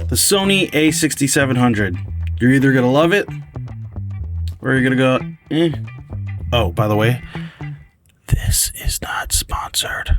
The Sony a6700. You're either gonna love it or you're gonna go, eh. Oh, by the way, this is not sponsored.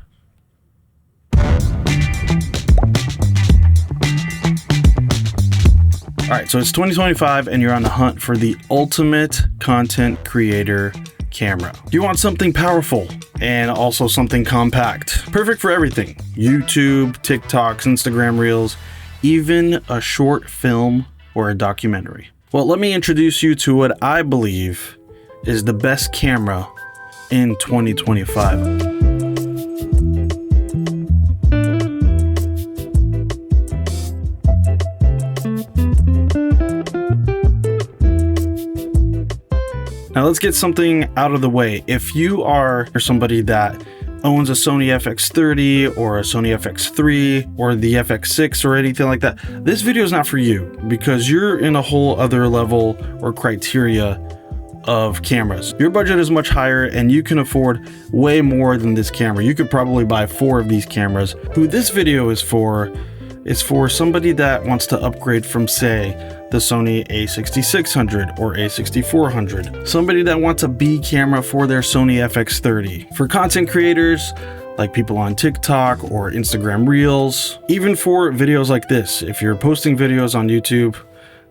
All right, so it's 2025 and you're on the hunt for the ultimate content creator camera. You want something powerful and also something compact. Perfect for everything. YouTube, TikToks, Instagram Reels, even a short film or a documentary. Well, let me introduce you to what I believe is the best camera in 2025. Now let's get something out of the way. If you are somebody that owns a Sony FX30 or a Sony FX3 or the FX6 or anything like that, this video is not for you because you're in a whole other level or criteria of cameras. Your budget is much higher and you can afford way more than this camera. You could probably buy 4 of these cameras. Who this video is for somebody that wants to upgrade from, say, the Sony a6600 or a6400. Somebody that wants a B camera for their Sony FX30. For content creators, like people on TikTok or Instagram Reels. Even for videos like this, if you're posting videos on YouTube,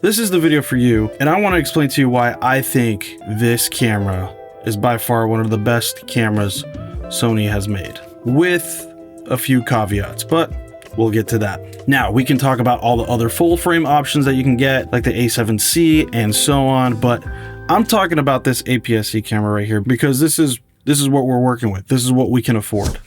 this is the video for you. And I want to explain to you why I think this camera is by far one of the best cameras Sony has made, with a few caveats, but we'll get to that. Now, we can talk about all the other full frame options that you can get, like the A7C and so on, but I'm talking about this APS-C camera right here because this is what we're working with. This is what we can afford.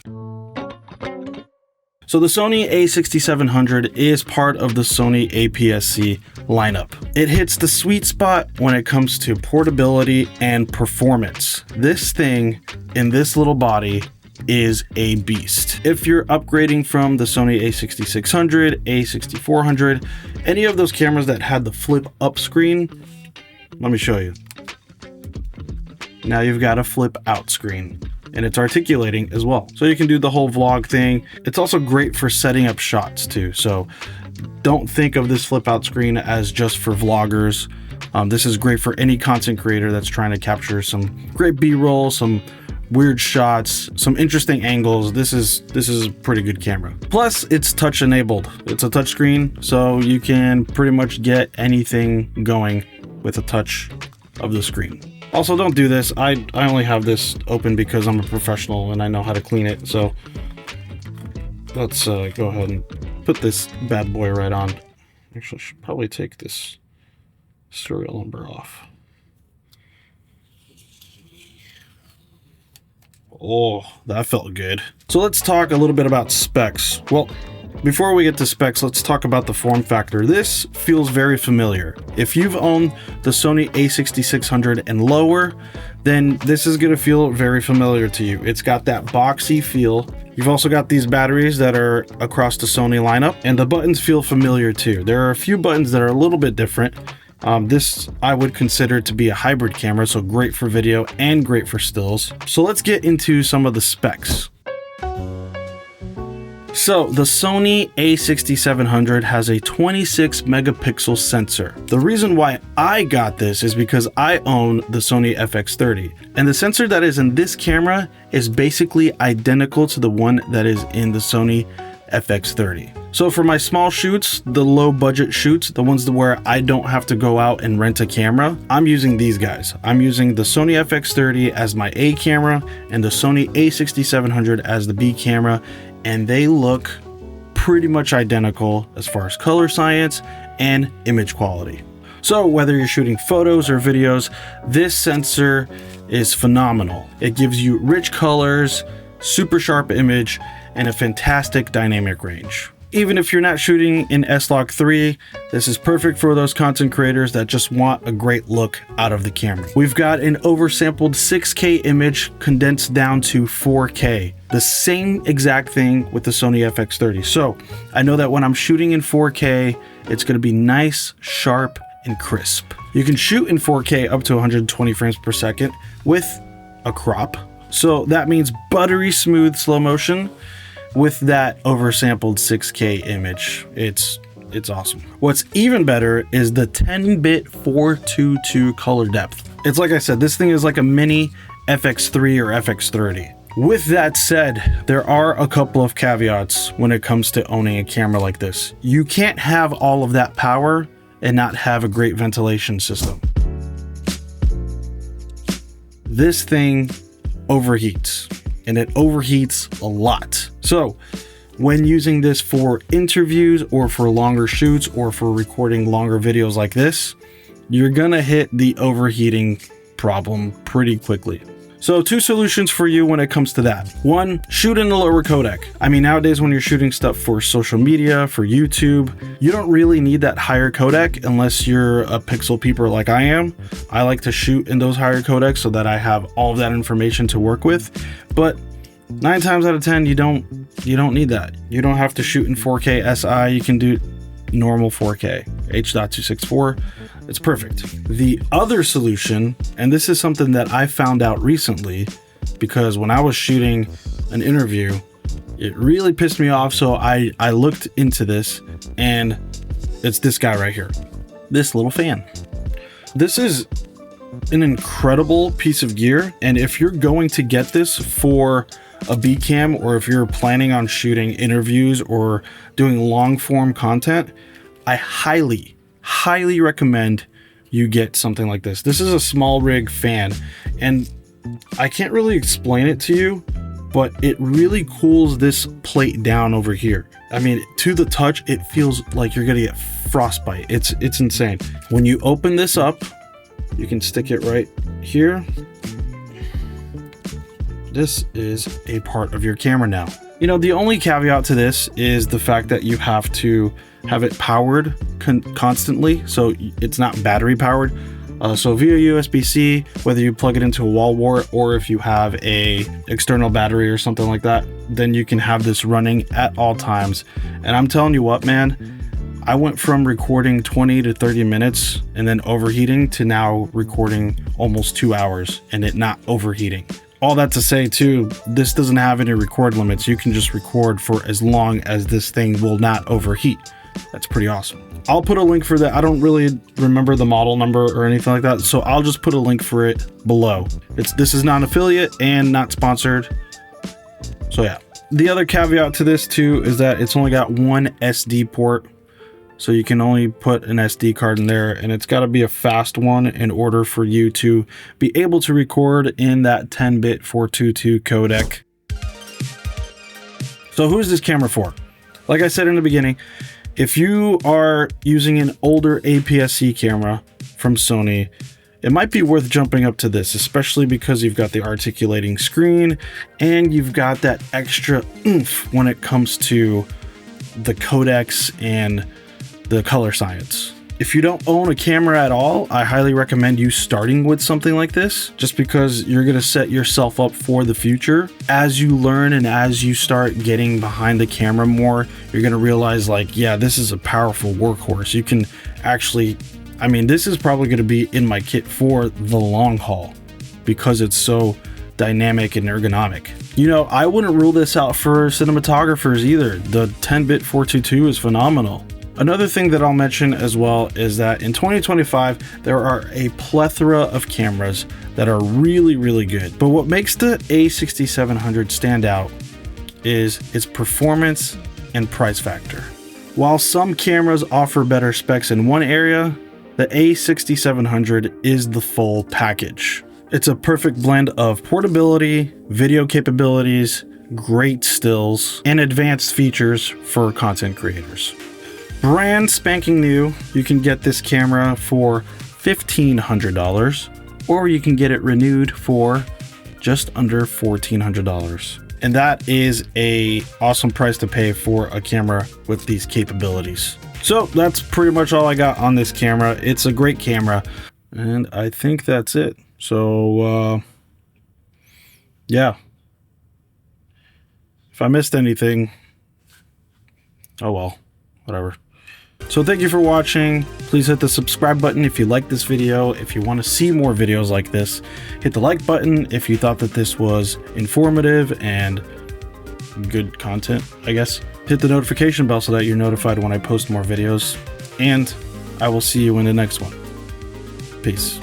So the Sony a6700 is part of the Sony APS-C lineup. It hits the sweet spot when it comes to portability and performance. This thing in this little body is a beast. If you're upgrading from the Sony a6600, a6400, any of those cameras that had the flip up screen, let me show you. Now you've got a flip out screen and it's articulating as well. So you can do the whole vlog thing. It's also great for setting up shots too. So don't think of this flip out screen as just for vloggers. This is great for any content creator that's trying to capture some great B-roll, some weird shots, some interesting angles. This is a pretty good camera. Plus, it's touch enabled. It's a touch screen, so you can pretty much get anything going with a touch of the screen. Also, don't do this. I only have this open because I'm a professional and I know how to clean it. So let's go ahead and put this bad boy right on. Actually, I should probably take this serial number off. Oh, that felt good. So let's talk a little bit about specs. Well, before we get to specs, let's talk about the form factor. This feels very familiar. If you've owned the Sony a6600 and lower, then this is gonna feel very familiar to you. It's got that boxy feel. You've also got these batteries that are across the Sony lineup, and the buttons feel familiar too. There are a few buttons that are a little bit different. This I would consider to be a hybrid camera, so great for video and great for stills. So let's get into some of the specs. So the Sony a6700 has a 26 megapixel sensor. The reason why I got this is because I own the Sony FX30, and the sensor that is in this camera is basically identical to the one that is in the Sony FX30. So for my small shoots, the low budget shoots, the ones where I don't have to go out and rent a camera, I'm using these guys. I'm using the Sony FX30 as my A camera and the Sony a6700 as the B camera, and they look pretty much identical as far as color science and image quality. So whether you're shooting photos or videos, this sensor is phenomenal. It gives you rich colors, super sharp image, and a fantastic dynamic range. Even if you're not shooting in S-Log 3, this is perfect for those content creators that just want a great look out of the camera. We've got an oversampled 6K image condensed down to 4K. The same exact thing with the Sony FX30. So I know that when I'm shooting in 4K, it's gonna be nice, sharp, and crisp. You can shoot in 4K up to 120 frames per second with a crop. So that means buttery smooth slow motion with that oversampled 6K image. It's it's awesome. What's even better is the 10-bit 422 color depth. It's like I said, this thing is like a mini FX3 or FX30. With that said, there are a couple of caveats when it comes to owning a camera like this. You can't have all of that power and not have a great ventilation system. This thing overheats, and it overheats a lot. So when using this for interviews or for longer shoots or for recording longer videos like this, you're gonna hit the overheating problem pretty quickly. So 2 solutions for you when it comes to that. 1, shoot in a lower codec. I mean, nowadays when you're shooting stuff for social media, for YouTube, you don't really need that higher codec unless you're a pixel peeper like I am. I like to shoot in those higher codecs so that I have all of that information to work with. But 9 times out of 10, you don't need that. You don't have to shoot in 4K SI. You can do normal 4K, H.264. It's perfect. The other solution, and this is something that I found out recently because when I was shooting an interview, it really pissed me off. So I looked into this, and it's this guy right here, this little fan. This is an incredible piece of gear. And if you're going to get this for a B cam, or if you're planning on shooting interviews or doing long form content, I highly recommend you get something like this. This is a small rig fan, and I can't really explain it to you, but it really cools this plate down over here. I mean, to the touch, it feels like you're gonna get frostbite. It's insane. When you open this up, you can stick it right here. This is a part of your camera now. You know, the only caveat to this is the fact that you have to have it powered constantly, so it's not battery powered. So via USB-C, whether you plug it into a wall wart or if you have a external battery or something like that, then you can have this running at all times. And I'm telling you what, man, I went from recording 20 to 30 minutes and then overheating to now recording almost 2 hours and it not overheating. All that to say too, this doesn't have any record limits. You can just record for as long as this thing will not overheat. That's pretty awesome. I'll put a link for that. I don't really remember the model number or anything like that, so I'll just put a link for it below. This is not an affiliate and not sponsored. So yeah. The other caveat to this too is that it's only got one SD port. So you can only put an SD card in there, and it's got to be a fast one in order for you to be able to record in that 10-bit 422 codec. So who is this camera for? Like I said in the beginning, if you are using an older APS-C camera from Sony, it might be worth jumping up to this, especially because you've got the articulating screen and you've got that extra oomph when it comes to the codecs and the color science. If you don't own a camera at all, I highly recommend you starting with something like this, just because you're going to set yourself up for the future. As you learn and as you start getting behind the camera more, you're going to realize, like, yeah, this is a powerful workhorse. You can actually, I mean, this is probably going to be in my kit for the long haul because it's so dynamic and ergonomic. You know, I wouldn't rule this out for cinematographers either. The 10-bit 422 is phenomenal. Another thing that I'll mention as well is that in 2025, there are a plethora of cameras that are really, really good. But what makes the a6700 stand out is its performance and price factor. While some cameras offer better specs in one area, the a6700 is the full package. It's a perfect blend of portability, video capabilities, great stills, and advanced features for content creators. Brand spanking new, you can get this camera for $1,500, or you can get it renewed for just under $1,400. And that is an awesome price to pay for a camera with these capabilities. So that's pretty much all I got on this camera. It's a great camera, and I think that's it. So, yeah. If I missed anything, oh well, whatever. So thank you for watching. Please hit the subscribe button if you like this video. If you want to see more videos like this, hit the like button if you thought that this was informative and good content, I guess. Hit the notification bell so that you're notified when I post more videos, and I will see you in the next one. Peace.